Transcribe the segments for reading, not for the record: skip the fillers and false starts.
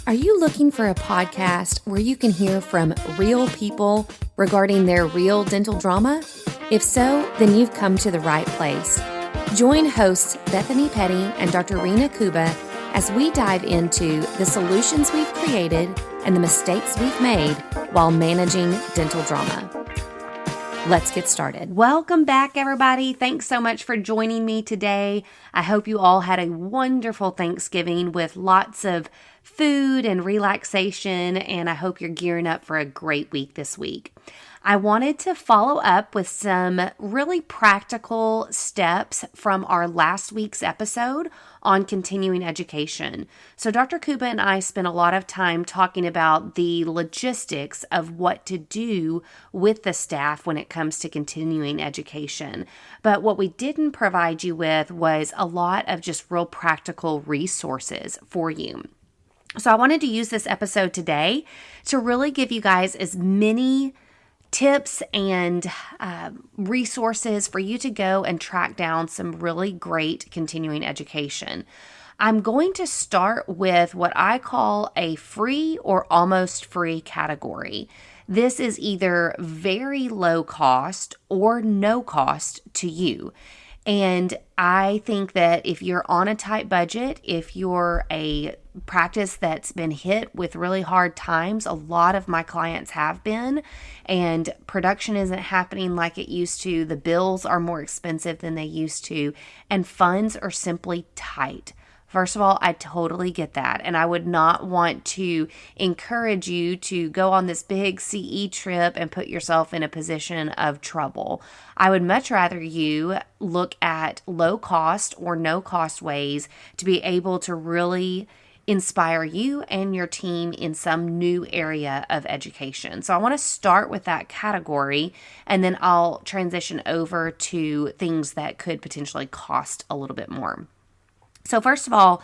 Are you looking for a podcast where you can hear from real people regarding their real dental drama? If so, then you've come to the right place. Join hosts Bethany Petty and Dr. Rena Kuba as we dive into the solutions we've created and the mistakes we've made while managing dental drama. Let's get started. Welcome back, everybody. Thanks so much for joining me today. I hope you all had a wonderful Thanksgiving with lots of food and relaxation, and I hope you're gearing up for a great week this week. I wanted to follow up with some really practical steps from our last week's episode on continuing education. So Dr. Kuba and I spent a lot of time talking about the logistics of what to do with the staff when it comes to continuing education. But what we didn't provide you with was a lot of just real practical resources for you. So I wanted to use this episode today to really give you guys as many tips and resources for you to go and track down some really great continuing education. I'm going to start with what I call a free or almost free category. This is either very low cost or no cost to you. And I think that if you're on a tight budget, if you're a practice that's been hit with really hard times, a lot of my clients have been, and production isn't happening like it used to, the bills are more expensive than they used to, and funds are simply tight. First of all, I totally get that, and I would not want to encourage you to go on this big CE trip and put yourself in a position of trouble. I would much rather you look at low cost or no cost ways to be able to really inspire you and your team in some new area of education. So I want to start with that category, and then I'll transition over to things that could potentially cost a little bit more. So first of all,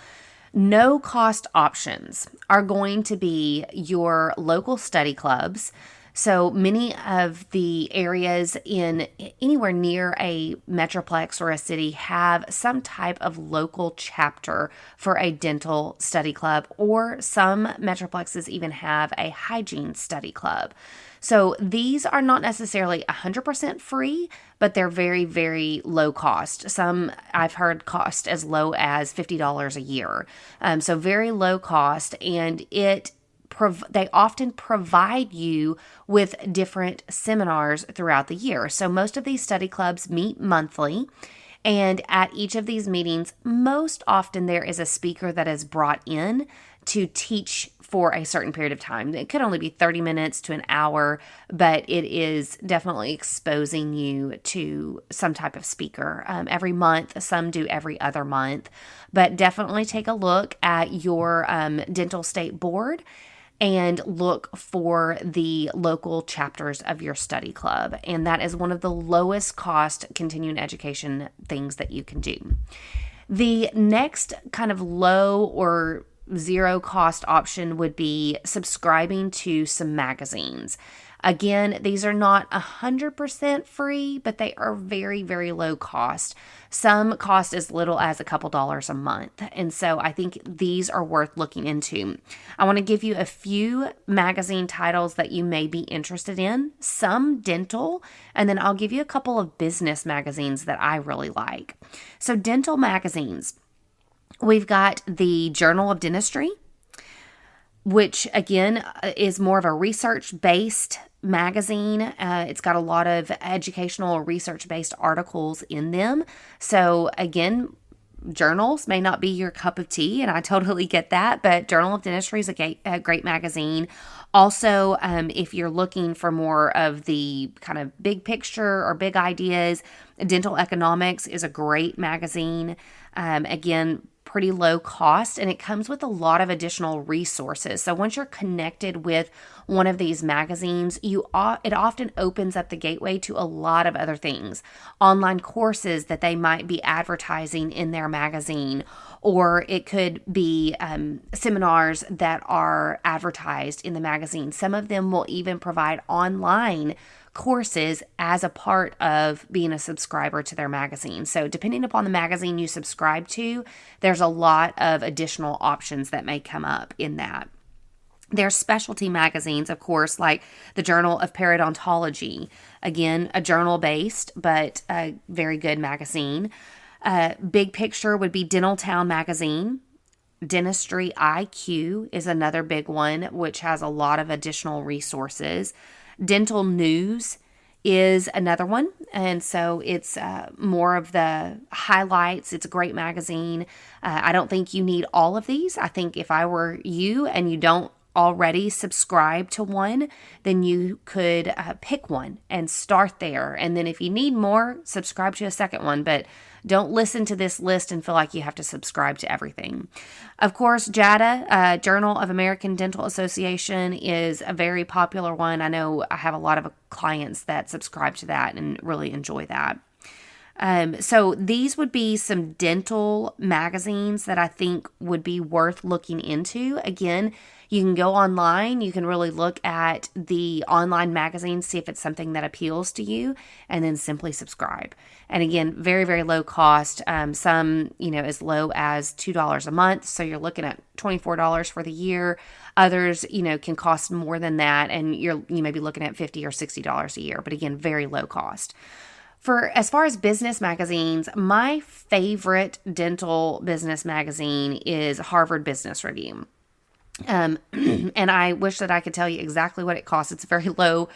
no cost options are going to be your local study clubs. So many of the areas in anywhere near a metroplex or a city have some type of local chapter for a dental study club, or some metroplexes even have a hygiene study club. So these are not necessarily 100% free, but they're very, very low cost. Some I've heard cost as low as $50 a year. So very low cost, and they often provide you with different seminars throughout the year. So most of these study clubs meet monthly. And at each of these meetings, most often there is a speaker that is brought in to teach for a certain period of time. It could only be 30 minutes to an hour, but it is definitely exposing you to some type of speaker every month. Some do every other month, but definitely take a look at your dental state board and look for the local chapters of your study club. And that is one of the lowest cost continuing education things that you can do. The next kind of low or zero cost option would be subscribing to some magazines. Again, these are not 100% free, but they are very, very low cost. Some cost as little as a couple dollars a month. And so I think these are worth looking into. I want to give you a few magazine titles that you may be interested in, some dental, and then I'll give you a couple of business magazines that I really like. So dental magazines. We've got the Journal of Dentistry, which again is more of a research-based magazine. It's got a lot of educational or research-based articles in them. So again, journals may not be your cup of tea, and I totally get that, but Journal of Dentistry is a great magazine. Also, if you're looking for more of the kind of big picture or big ideas, Dental Economics is a great magazine. Again, pretty low cost, and it comes with a lot of additional resources. So once you're connected with one of these magazines, it often opens up the gateway to a lot of other things. Online courses that they might be advertising in their magazine, or it could be seminars that are advertised in the magazine. Some of them will even provide online courses as a part of being a subscriber to their magazine. So depending upon the magazine you subscribe to, there's a lot of additional options that may come up in that. There's specialty magazines, of course, like the Journal of Periodontology. Again, a journal-based, but a very good magazine. Big picture would be Dental Town magazine. Dentistry IQ is another big one, which has a lot of additional resources. Dental News is another one. And so it's more of the highlights. It's a great magazine. I don't think you need all of these. I think if I were you and you don't already subscribe to one, then you could pick one and start there. And then if you need more, subscribe to a second one. But don't listen to this list and feel like you have to subscribe to everything. Of course, JADA, Journal of American Dental Association, is a very popular one. I know I have a lot of clients that subscribe to that and really enjoy that. So these would be some dental magazines that I think would be worth looking into. Again, you can go online, you can really look at the online magazines, see if it's something that appeals to you, and then simply subscribe. And again, very, very low cost. Some, as low as $2 a month. So you're looking at $24 for the year. Others, can cost more than that. And you may be looking at $50 or $60 a year. But again, very low cost. As far as business magazines, my favorite dental business magazine is Harvard Business Review. And I wish that I could tell you exactly what it costs. It's a very low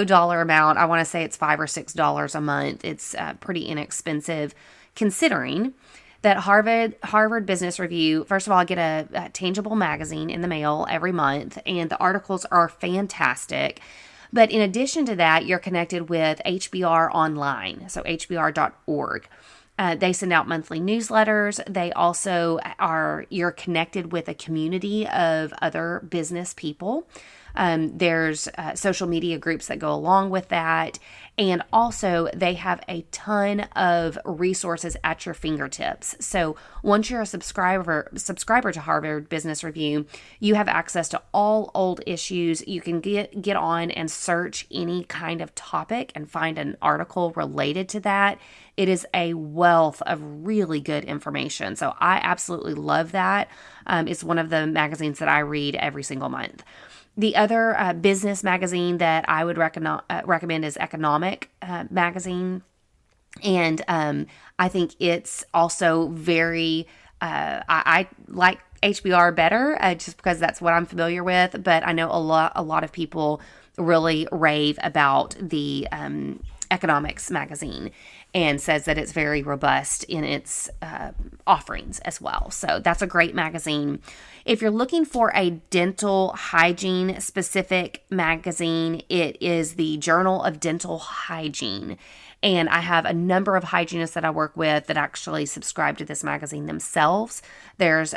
dollar amount. I want to say it's $5 or $6 a month. It's pretty inexpensive considering that Harvard Business Review, first of all, I get a tangible magazine in the mail every month, and the articles are fantastic. But in addition to that, you're connected with HBR Online, so hbr.org. They send out monthly newsletters. They also you're connected with a community of other business people. There's social media groups that go along with that. And also they have a ton of resources at your fingertips. So once you're a subscriber to Harvard Business Review, you have access to all old issues. You can get on and search any kind of topic and find an article related to that. It is a wealth of really good information. So I absolutely love that. It's one of the magazines that I read every single month. The other business magazine that I would recommend is Economic Magazine. And I think it's also very, I like HBR better just because that's what I'm familiar with. But I know a lot of people really rave about the Economics Magazine and says that it's very robust in its offerings as well. So that's a great magazine. If you're looking for a dental hygiene specific magazine, it is the Journal of Dental Hygiene. And I have a number of hygienists that I work with that actually subscribe to this magazine themselves. There's,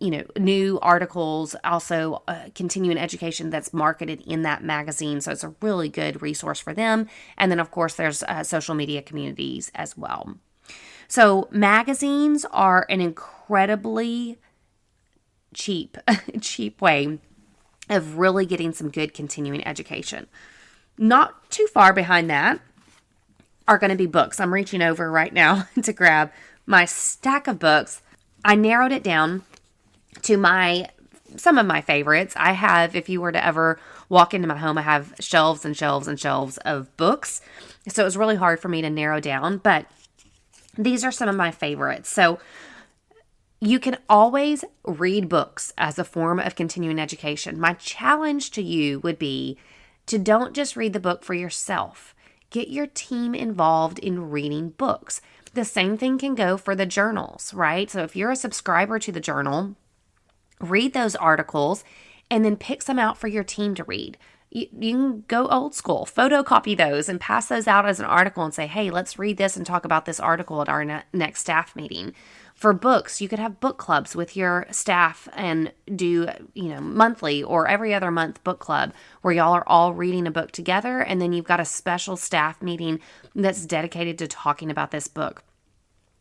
new articles, also continuing education that's marketed in that magazine. So it's a really good resource for them. And then, of course, there's social media communities as well. So magazines are an incredibly cheap way of really getting some good continuing education. Not too far behind that are going to be books. I'm reaching over right now to grab my stack of books. I narrowed it down to some of my favorites. I have, if you were to ever walk into my home, I have shelves and shelves and shelves of books. So it was really hard for me to narrow down, but these are some of my favorites. So you can always read books as a form of continuing education. My challenge to you would be to don't just read the book for yourself. Get your team involved in reading books. The same thing can go for the journals, right? So if you're a subscriber to the journal, read those articles and then pick some out for your team to read. You can go old school, photocopy those and pass those out as an article and say, hey, let's read this and talk about this article at our next staff meeting. For books, you could have book clubs with your staff and do, monthly or every other month book club where y'all are all reading a book together. And then you've got a special staff meeting that's dedicated to talking about this book.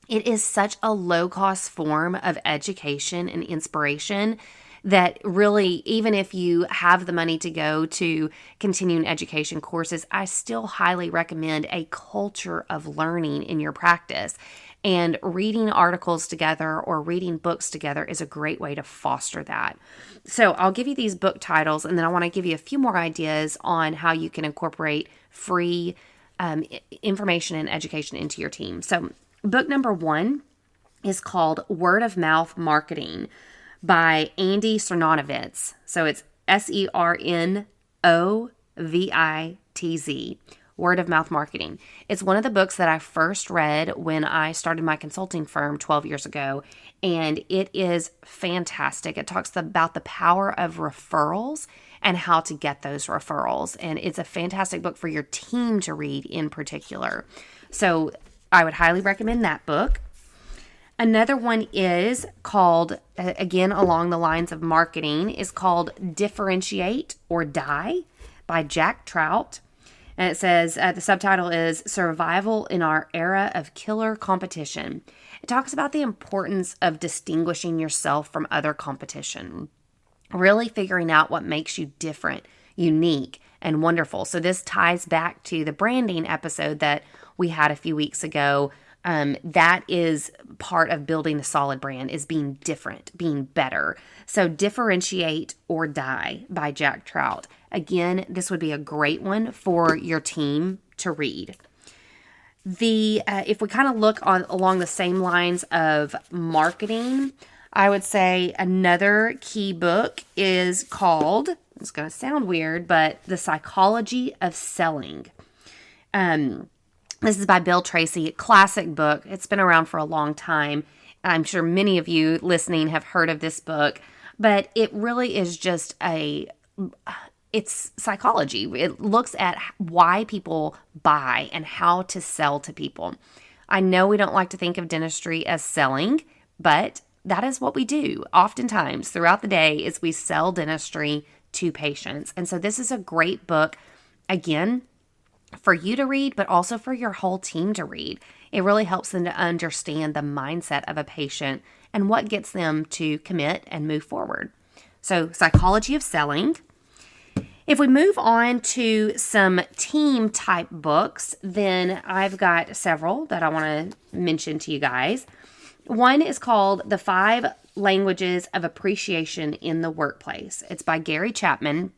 It is such a low-cost form of education and inspiration that really, even if you have the money to go to continuing education courses, I still highly recommend a culture of learning in your practice. And reading articles together or reading books together is a great way to foster that. So I'll give you these book titles, and then I want to give you a few more ideas on how you can incorporate free information and education into your team. So book number 1 is called Word of Mouth Marketing by Andy Cernovitz. So it's Sernovitz. Word of Mouth Marketing. It's one of the books that I first read when I started my consulting firm 12 years ago, and it is fantastic. It talks about the power of referrals and how to get those referrals, and it's a fantastic book for your team to read in particular. So I would highly recommend that book. Another one is called, again, along the lines of marketing, is called Differentiate or Die by Jack Trout. And it says, the subtitle is Survival in Our Era of Killer Competition. It talks about the importance of distinguishing yourself from other competition, really figuring out what makes you different, unique, and wonderful. So this ties back to the branding episode that we had a few weeks ago. That is part of building a solid brand, is being different, being better. So Differentiate or Die by Jack Trout. Again, this would be a great one for your team to read. If we kind of look along the same lines of marketing, I would say another key book is called, it's going to sound weird, but The Psychology of Selling. This is by Bill Tracy, classic book. It's been around for a long time. I'm sure many of you listening have heard of this book, but it really is just it's psychology. It looks at why people buy and how to sell to people. I know we don't like to think of dentistry as selling, but that is what we do oftentimes throughout the day is we sell dentistry to patients. And so this is a great book, again, for you to read, but also for your whole team to read. It really helps them to understand the mindset of a patient and what gets them to commit and move forward. So, Psychology of Selling. If we move on to some team type books, then I've got several that I want to mention to you guys. One is called The 5 Languages of Appreciation in the Workplace. It's by Gary Chapman.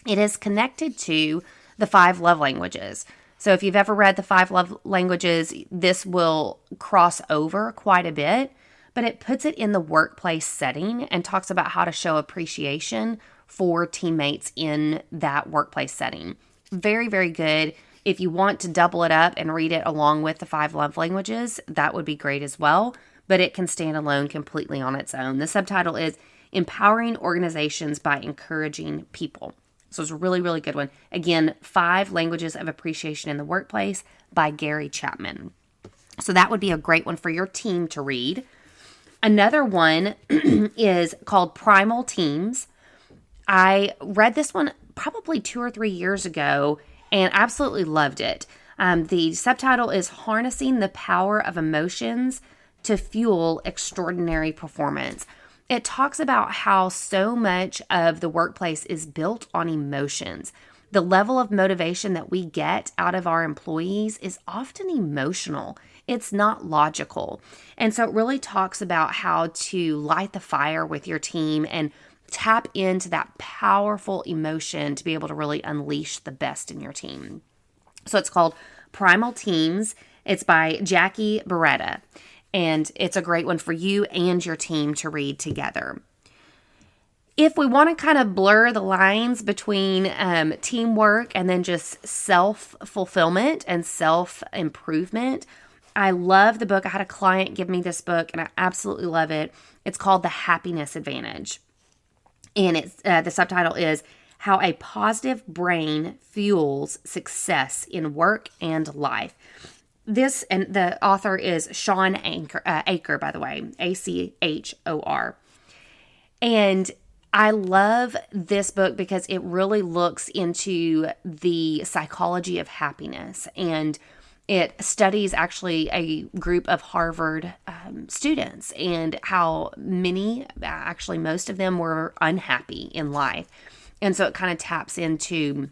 It is connected to the 5 love languages. So if you've ever read the 5 love languages, this will cross over quite a bit, but it puts it in the workplace setting and talks about how to show appreciation for teammates in that workplace setting. Very, very good. If you want to double it up and read it along with the 5 love languages, that would be great as well, but it can stand alone completely on its own. The subtitle is Empowering Organizations by Encouraging People. So it's a really, really good one. Again, 5 Languages of Appreciation in the Workplace by Gary Chapman. So that would be a great one for your team to read. Another one is called Primal Teams. I read this one probably 2 or 3 years ago and absolutely loved it. The subtitle is Harnessing the Power of Emotions to Fuel Extraordinary Performance. It talks about how so much of the workplace is built on emotions. The level of motivation that we get out of our employees is often emotional. It's not logical. And so it really talks about how to light the fire with your team and tap into that powerful emotion to be able to really unleash the best in your team. So it's called Primal Teams. It's by Jackie Beretta. And it's a great one for you and your team to read together. If we want to kind of blur the lines between teamwork and then just self-fulfillment and self-improvement, I love the book. I had a client give me this book, and I absolutely love it. It's called The Happiness Advantage. And it's the subtitle is How a Positive Brain Fuels Success in Work and Life. This, and the author is Sean Achor, by the way, Achor. And I love this book because it really looks into the psychology of happiness, and it studies actually a group of Harvard students and how many, actually most of them, were unhappy in life. And so it kind of taps into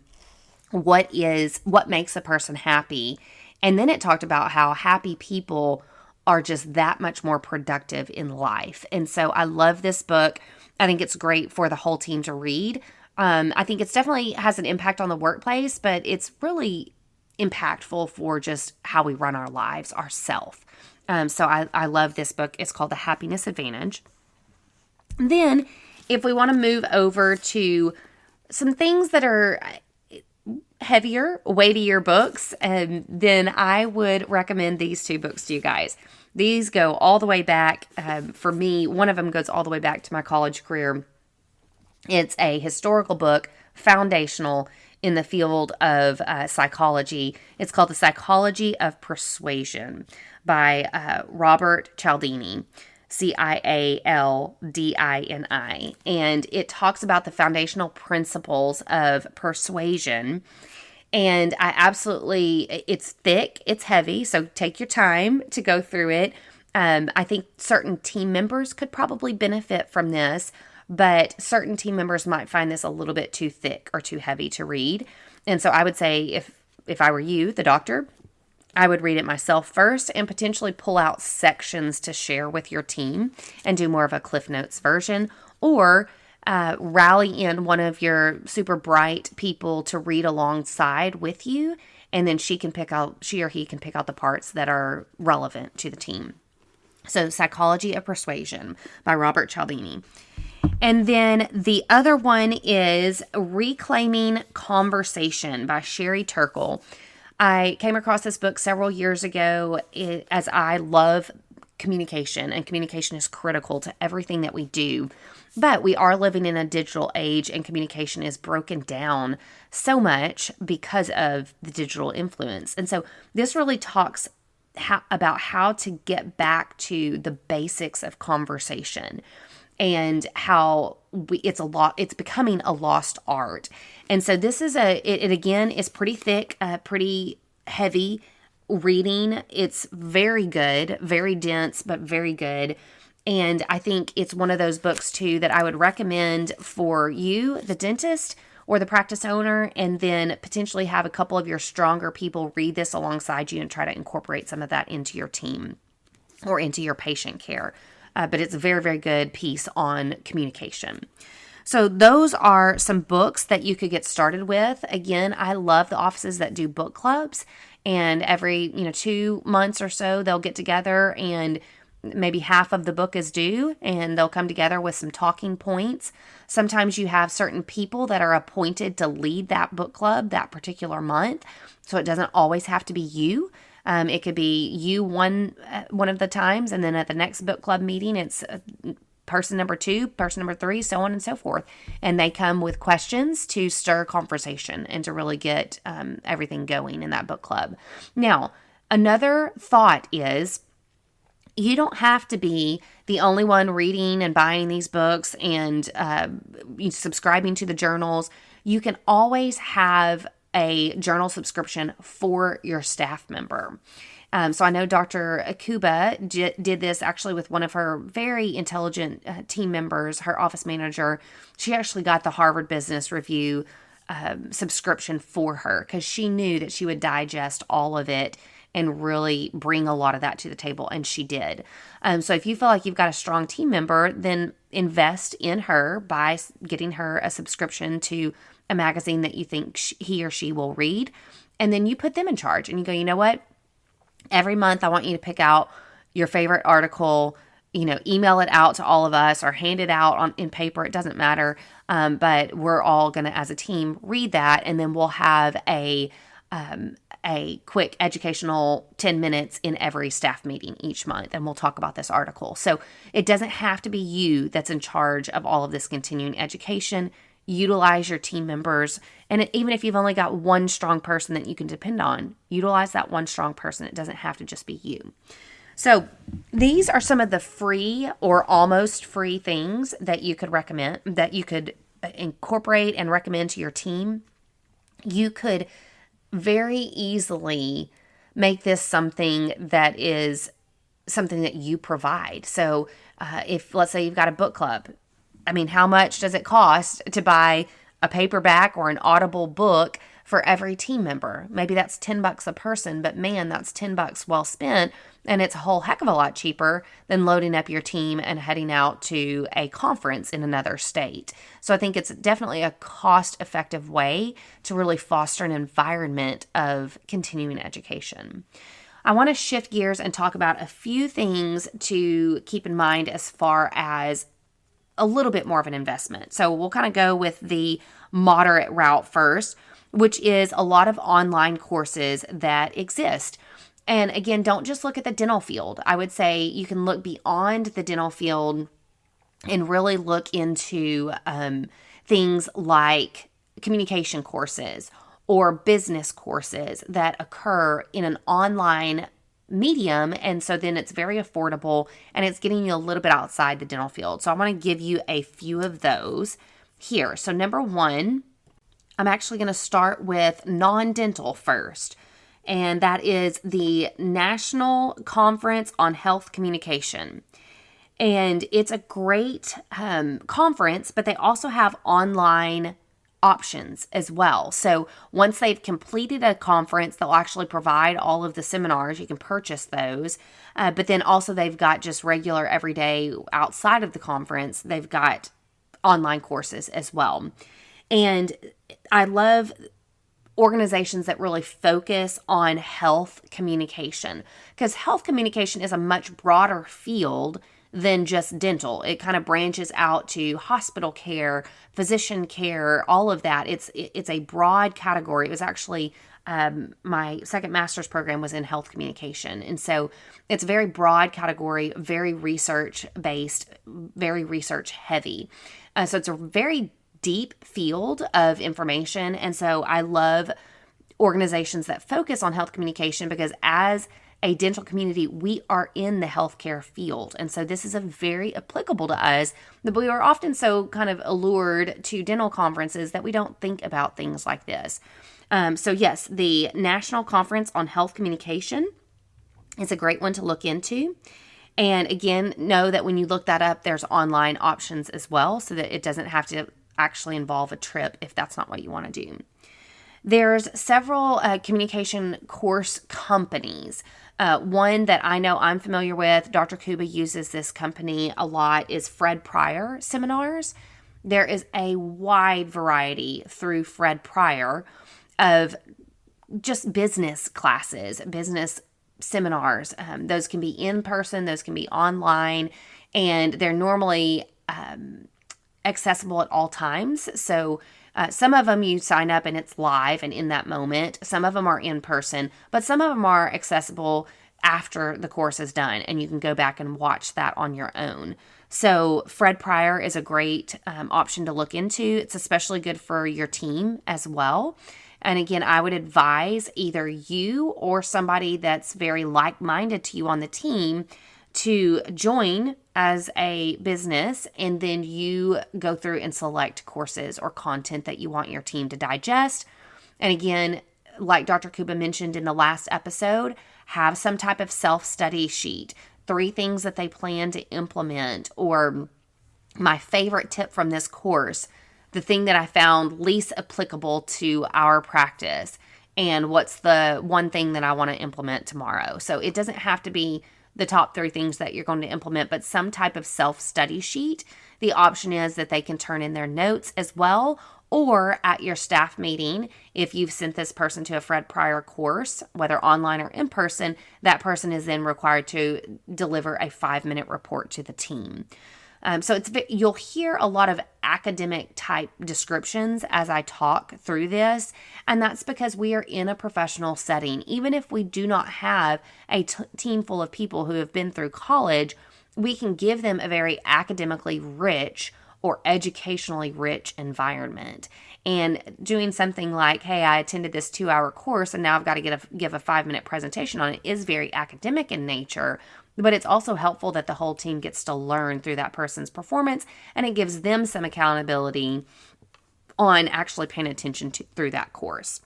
what makes a person happy. And then it talked about how happy people are just that much more productive in life. And so I love this book. I think it's great for the whole team to read. I think it's definitely has an impact on the workplace, but it's really impactful for just how we run our lives, ourself. So I love this book. It's called The Happiness Advantage. And then if we want to move over to some things that are heavier, weightier books, then I would recommend these two books to you guys. These go all the way back. For me, one of them goes all the way back to my college career. It's a historical book, foundational in the field of psychology. It's called The Psychology of Persuasion by Robert Cialdini. Cialdini. And it talks about the foundational principles of persuasion. And it's thick, it's heavy, so take your time to go through it. I think certain team members could probably benefit from this, but certain team members might find this a little bit too thick or too heavy to read. And so I would say if I were you, the doctor, I would read it myself first and potentially pull out sections to share with your team and do more of a Cliff Notes version, or rally in one of your super bright people to read alongside with you, and then she or he can pick out the parts that are relevant to the team. So Psychology of Persuasion by Robert Cialdini. And then the other one is Reclaiming Conversation by Sherry Turkle. I came across this book several years ago as I love communication, and communication is critical to everything that we do. But we are living in a digital age, and communication is broken down so much because of the digital influence. And so this really talks about how to get back to the basics of conversation, and how it's becoming a lost art. And so this is it again is pretty thick, pretty heavy reading. It's very good, very dense, but very good. And I think it's one of those books too that I would recommend for you, the dentist or the practice owner, and then potentially have a couple of your stronger people read this alongside you and try to incorporate some of that into your team or into your patient care. But it's a very, very good piece on communication. So those are some books that you could get started with. Again, I love the offices that do book clubs, and every 2 months or so they'll get together, and maybe half of the book is due, and they'll come together with some talking points. Sometimes you have certain people that are appointed to lead that book club that particular month, so it doesn't always have to be you. It could be you one of the times, and then at the next book club meeting, it's person number 2, person number 3, so on and so forth. And they come with questions to stir conversation and to really get everything going in that book club. Now, another thought is you don't have to be the only one reading and buying these books and subscribing to the journals. You can always have a journal subscription for your staff member. So I know Dr. Akuba did this actually with one of her very intelligent team members, her office manager. She actually got the Harvard Business Review subscription for her because she knew that she would digest all of it and really bring a lot of that to the table, and she did. So if you feel like you've got a strong team member, then invest in her by getting her a subscription to a magazine that you think he or she will read, and then you put them in charge, and you go, you know what? Every month I want you to pick out your favorite article, email it out to all of us or hand it out in paper. It doesn't matter. But we're all going to, as a team, read that, and then we'll have a quick educational 10 minutes in every staff meeting each month, and we'll talk about this article. So it doesn't have to be you that's in charge of all of this continuing education. Utilize your team members, and even if you've only got one strong person that you can depend on, utilize that one strong person. It doesn't have to just be you. So these are some of the free or almost free things that you could recommend, that you could incorporate and recommend to your team. You could very easily make this something that is something that you provide. So if, let's say, you've got a book club, how much does it cost to buy a paperback or an Audible book for every team member. Maybe that's $10 a person, but man, that's $10 well spent. And it's a whole heck of a lot cheaper than loading up your team and heading out to a conference in another state. So I think it's definitely a cost-effective way to really foster an environment of continuing education. I want to shift gears and talk about a few things to keep in mind as far as a little bit more of an investment. So we'll kind of go with the moderate route first, which is a lot of online courses that exist. And again, don't just look at the dental field. I would say you can look beyond the dental field and really look into things like communication courses or business courses that occur in an online medium. And so then it's very affordable and it's getting you a little bit outside the dental field. So I want to give you a few of those here. So number one, I'm actually going to start with non-dental first. And that is the National Conference on Health Communication. And it's a great conference, but they also have online options as well. So once they've completed a conference, they'll actually provide all of the seminars. You can purchase those. But then also they've got just regular everyday outside of the conference. They've got online courses as well. And I love organizations that really focus on health communication, because health communication is a much broader field than just dental. It kind of branches out to hospital care, physician care, all of that. It's a broad category. It was actually my second master's program was in health communication. And so it's a very broad category, very research based, very research heavy. So it's a very deep field of information. And so I love organizations that focus on health communication, because as a dental community, we are in the healthcare field. And so this is a very applicable to us, but we are often so kind of allured to dental conferences that we don't think about things like this. So yes, the National Conference on Health Communication is a great one to look into. And again, know that when you look that up, there's online options as well, so that it doesn't have to actually involve a trip if that's not what you want to do. There's several communication course companies. One that I know I'm familiar with, Dr. Kuba uses this company a lot, is Fred Pryor Seminars. There is a wide variety through Fred Pryor of just business classes, business seminars. Those can be in person, those can be online, and they're normally accessible at all times. So some of them you sign up and it's live and in that moment. Some of them are in person, but some of them are accessible after the course is done, and you can go back and watch that on your own. So Fred Pryor is a great option to look into. It's especially good for your team as well. And again, I would advise either you or somebody that's very like-minded to you on the team to join as a business, and then you go through and select courses or content that you want your team to digest. And again, like Dr. Kuba mentioned in the last episode, have some type of self-study sheet, 3 things that they plan to implement, or my favorite tip from this course, the thing that I found least applicable to our practice, and what's the one thing that I want to implement tomorrow. So it doesn't have to be the top 3 things that you're going to implement, but some type of self-study sheet. The option is that they can turn in their notes as well, or at your staff meeting, if you've sent this person to a Fred Pryor course, whether online or in person, that person is then required to deliver a 5-minute report to the team. So you'll hear a lot of academic type descriptions as I talk through this, and that's because we are in a professional setting. Even if we do not have a team full of people who have been through college, we can give them a very academically rich or educationally rich environment. And doing something like, hey, I attended this 2-hour course and now I've got to give a 5-minute presentation on it, is very academic in nature. But it's also helpful that the whole team gets to learn through that person's performance, and it gives them some accountability on actually paying attention through that course.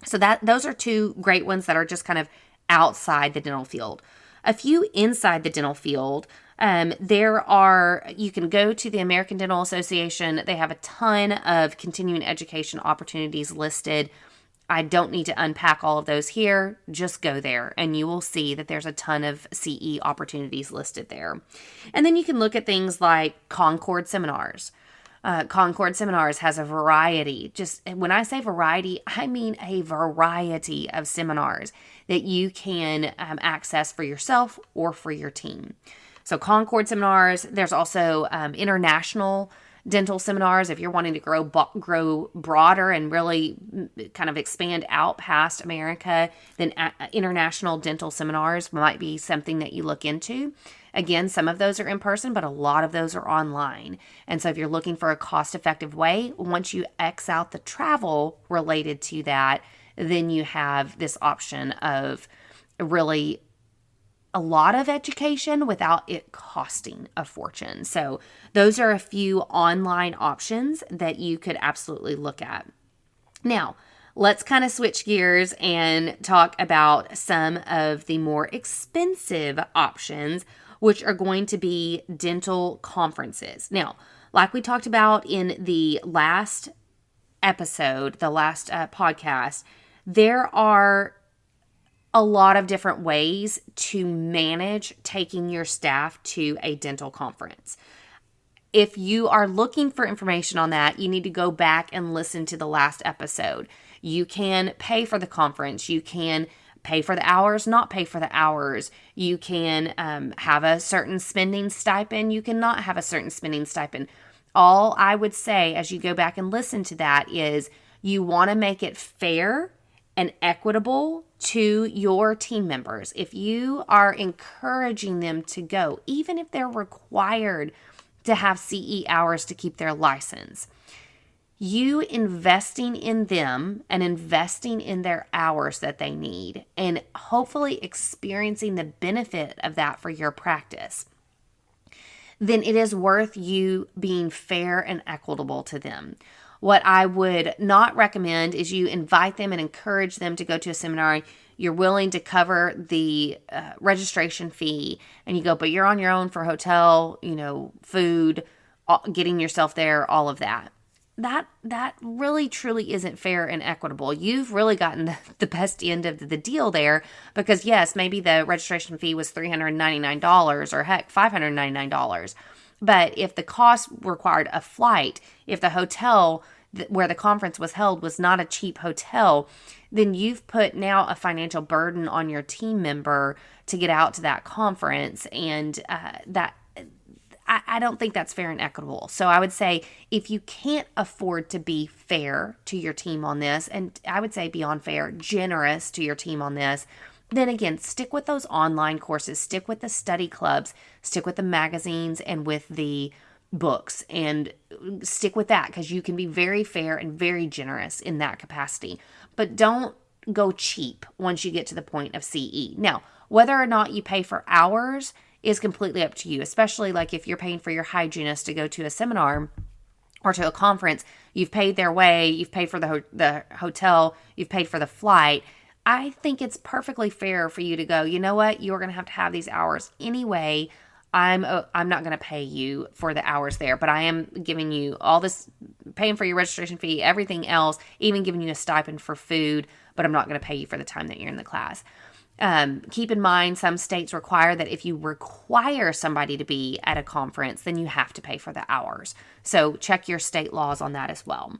So those are 2 great ones that are just kind of outside the dental field. A few inside the dental field, You can go to the American Dental Association. They have a ton of continuing education opportunities listed. I don't need to unpack all of those here. Just go there and you will see that there's a ton of CE opportunities listed there. And then you can look at things like Concord Seminars. Concord Seminars has a variety. Just when I say variety, I mean a variety of seminars that you can access for yourself or for your team. So Concord Seminars, there's also international dental seminars. If you're wanting to grow broader and really kind of expand out past America, then international dental seminars might be something that you look into. Again, some of those are in person, but a lot of those are online. And so if you're looking for a cost-effective way, once you X out the travel related to that, then you have this option of really a lot of education without it costing a fortune. So those are a few online options that you could absolutely look at. Now, let's kind of switch gears and talk about some of the more expensive options, which are going to be dental conferences. Now, like we talked about in the last episode, the last podcast, there are a lot of different ways to manage taking your staff to a dental conference. If you are looking for information on that, you need to go back and listen to the last episode. You can pay for the conference. You can pay for the hours, not pay for the hours. You can have a certain spending stipend. You cannot have a certain spending stipend. All I would say as you go back and listen to that is you want to make it fair and equitable to your team members. If you are encouraging them to go, even if they're required to have CE hours to keep their license, you investing in them and investing in their hours that they need and hopefully experiencing the benefit of that for your practice, then it is worth you being fair and equitable to them. What I would not recommend is you invite them and encourage them to go to a seminar. You're willing to cover the registration fee and you go, but you're on your own for hotel, food, getting yourself there, all of that. That really truly isn't fair and equitable. You've really gotten the best end of the deal there because yes, maybe the registration fee was $399 or heck, $599. But if the cost required a flight, if the hotel where the conference was held was not a cheap hotel, then you've put now a financial burden on your team member to get out to that conference. And I don't think that's fair and equitable. So I would say if you can't afford to be fair to your team on this, and I would say beyond fair, generous to your team on this, then again, stick with those online courses, stick with the study clubs, stick with the magazines and with the books, and stick with that because you can be very fair and very generous in that capacity. But don't go cheap once you get to the point of CE. Now, whether or not you pay for hours is completely up to you, especially like if you're paying for your hygienist to go to a seminar or to a conference, you've paid their way, you've paid for the hotel, you've paid for the flight. I think it's perfectly fair for you to go, you know what, you're going to have these hours anyway. I'm not going to pay you for the hours there, but I am giving you all this, paying for your registration fee, everything else, even giving you a stipend for food, but I'm not going to pay you for the time that you're in the class. Keep in mind, some states require that if you require somebody to be at a conference, then you have to pay for the hours. So check your state laws on that as well.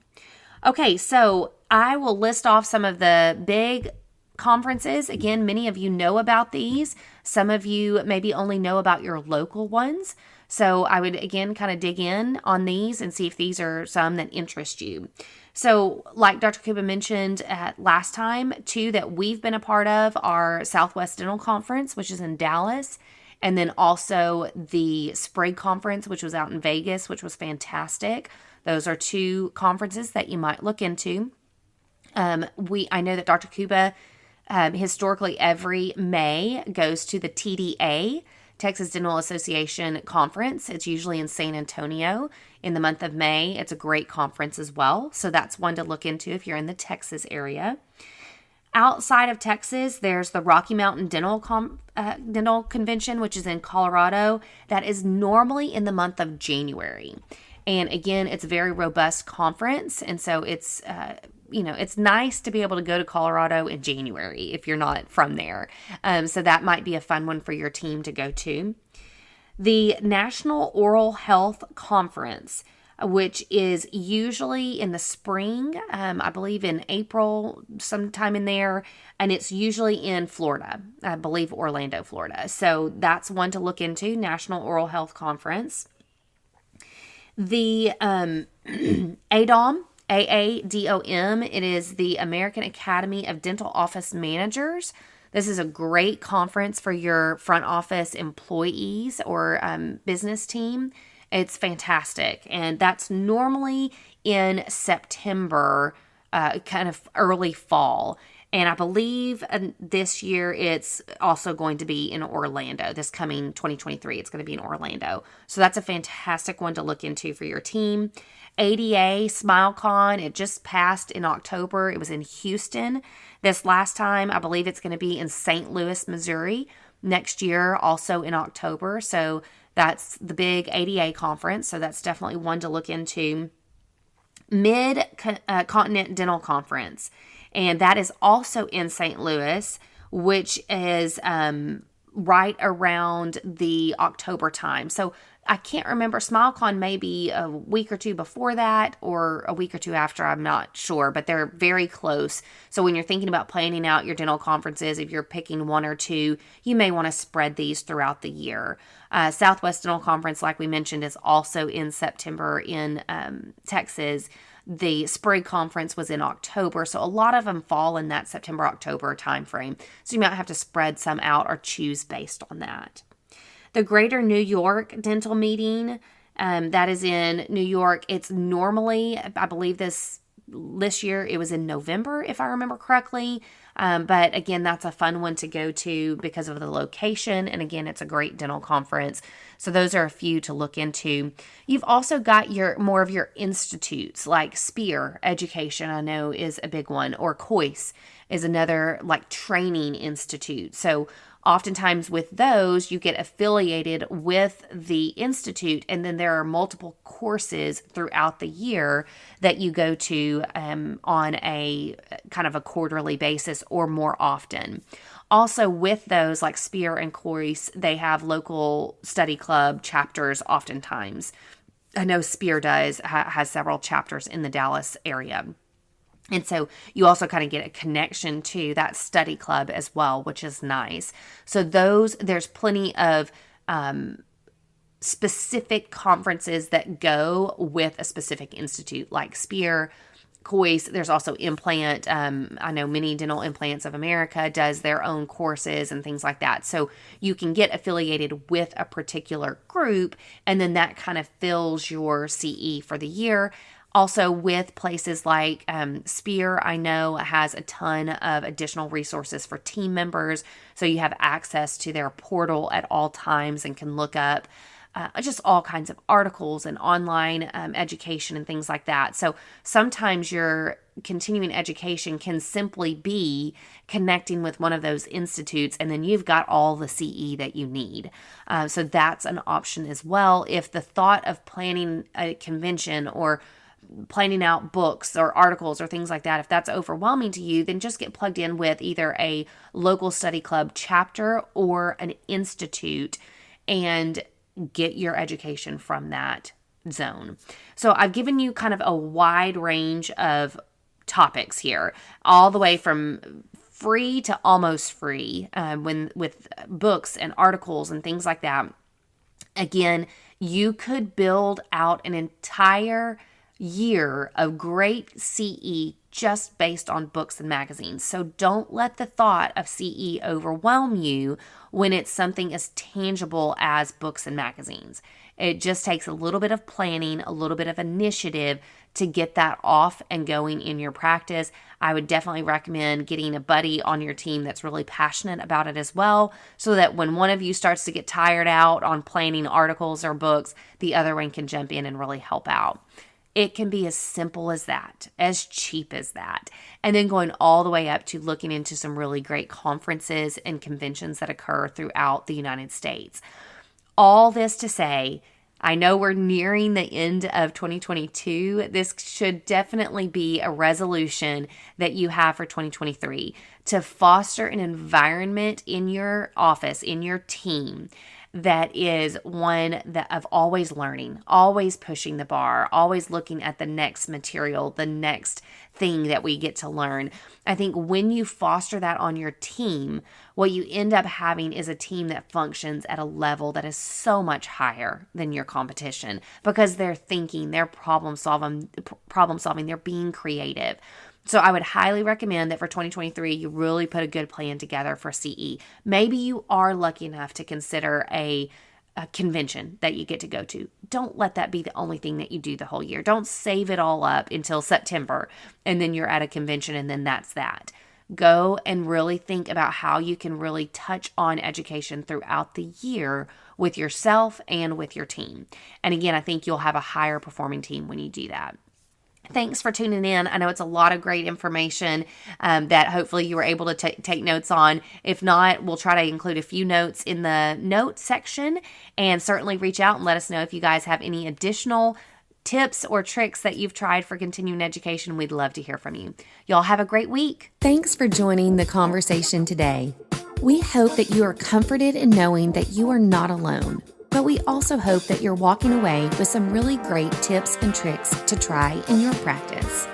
Okay, so I will list off some of the big conferences. Again, many of you know about these. Some of you maybe only know about your local ones. So I would, again, kind of dig in on these and see if these are some that interest you. So like Dr. Kuba mentioned last time, two that we've been a part of are Southwest Dental Conference, which is in Dallas, and then also the Sprague Conference, which was out in Vegas, which was fantastic. Those are two conferences that you might look into. I know that Dr. Kuba historically every May goes to the TDA, Texas Dental Association Conference. It's usually in San Antonio in the month of May. It's a great conference as well. So that's one to look into if you're in the Texas area. Outside of Texas, there's the Rocky Mountain Dental Convention, which is in Colorado. That is normally in the month of January. And again, it's a very robust conference. And so it's, it's nice to be able to go to Colorado in January if you're not from there. So that might be a fun one for your team to go to. The National Oral Health Conference, which is usually in the spring, I believe in April, sometime in there, and it's usually in Florida, I believe Orlando, Florida. So that's one to look into, National Oral Health Conference. The AADOM, AADOM, it is the American Academy of Dental Office Managers. This is a great conference for your front office employees or business team. It's fantastic. And that's normally in September, kind of early fall. And I believe this year it's also going to be in Orlando. This coming 2023, it's going to be in Orlando. So that's a fantastic one to look into for your team. ADA SmileCon, it just passed in October. It was in Houston. This last time, I believe it's going to be in St. Louis, Missouri. Next year, also in October. So that's the big ADA conference. So that's definitely one to look into. Mid-Continent Dental Conference. And that is also in St. Louis, which is right around the October time. So I can't remember. SmileCon may be a week or two before that or a week or two after. I'm not sure, but they're very close. So when you're thinking about planning out your dental conferences, if you're picking one or two, you may want to spread these throughout the year. Southwest Dental Conference, like we mentioned, is also in September in Texas. The Sprague Conference was in October, so a lot of them fall in that September-October timeframe. So you might have to spread some out or choose based on that. The Greater New York Dental Meeting, that is in New York. It's normally, I believe this year, it was in November, if I remember correctly. But again, that's a fun one to go to because of the location. And again, it's a great dental conference. So those are a few to look into. You've also got more of your institutes like Spear Education, I know is a big one, or COIS is another like training institute. So oftentimes with those, you get affiliated with the institute, and then there are multiple courses throughout the year that you go to on a kind of a quarterly basis or more often. Also with those, like Spear and COIS, they have local study club chapters oftentimes. I know Spear has several chapters in the Dallas area. And so you also kind of get a connection to that study club as well, which is nice. So there's plenty of specific conferences that go with a specific institute, like Spear, COIS. There's also Implant. I know Many Dental Implants of America does their own courses and things like that. So you can get affiliated with a particular group, and then that kind of fills your CE for the year. Also with places like Spear, I know has a ton of additional resources for team members. So you have access to their portal at all times and can look up just all kinds of articles and online education and things like that. So sometimes your continuing education can simply be connecting with one of those institutes, and then you've got all the CE that you need. So that's an option as well. If the thought of planning a convention or planning out books or articles or things like that, if that's overwhelming to you, then just get plugged in with either a local study club chapter or an institute and get your education from that zone. So I've given you kind of a wide range of topics here, all the way from free to almost free, with books and articles and things like that. Again, you could build out an entire year of great CE just based on books and magazines. So don't let the thought of CE overwhelm you when it's something as tangible as books and magazines. It just takes a little bit of planning, a little bit of initiative to get that off and going in your practice. I would definitely recommend getting a buddy on your team that's really passionate about it as well, so that when one of you starts to get tired out on planning articles or books, the other one can jump in and really help out. It can be as simple as that, as cheap as that, and then going all the way up to looking into some really great conferences and conventions that occur throughout the United States. All this to say, I know we're nearing the end of 2022. This should definitely be a resolution that you have for 2023 to foster an environment in your office, in your team, that is one of always learning, always pushing the bar, always looking at the next material, the next thing that we get to learn. I think when you foster that on your team, what you end up having is a team that functions at a level that is so much higher than your competition because they're thinking, they're problem solving, they're being creative. So I would highly recommend that for 2023, you really put a good plan together for CE. Maybe you are lucky enough to consider a convention that you get to go to. Don't let that be the only thing that you do the whole year. Don't save it all up until September and then you're at a convention and then that's that. Go and really think about how you can really touch on education throughout the year with yourself and with your team. And again, I think you'll have a higher performing team when you do that. Thanks for tuning in. I know it's a lot of great information that hopefully you were able to take notes on. If not, we'll try to include a few notes in the notes section, and certainly reach out and let us know if you guys have any additional tips or tricks that you've tried for continuing education. We'd love to hear from you. Y'all have a great week. Thanks for joining the conversation today. We hope that you are comforted in knowing that you are not alone. But we also hope that you're walking away with some really great tips and tricks to try in your practice.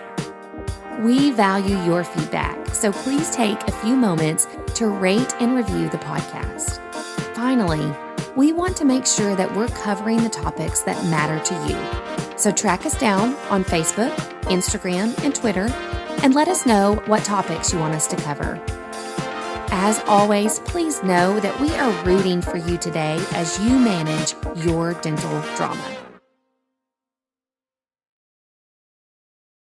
We value your feedback, so please take a few moments to rate and review the podcast. Finally, we want to make sure that we're covering the topics that matter to you. So track us down on Facebook, Instagram, and Twitter, and let us know what topics you want us to cover. As always, please know that we are rooting for you today as you manage your dental drama.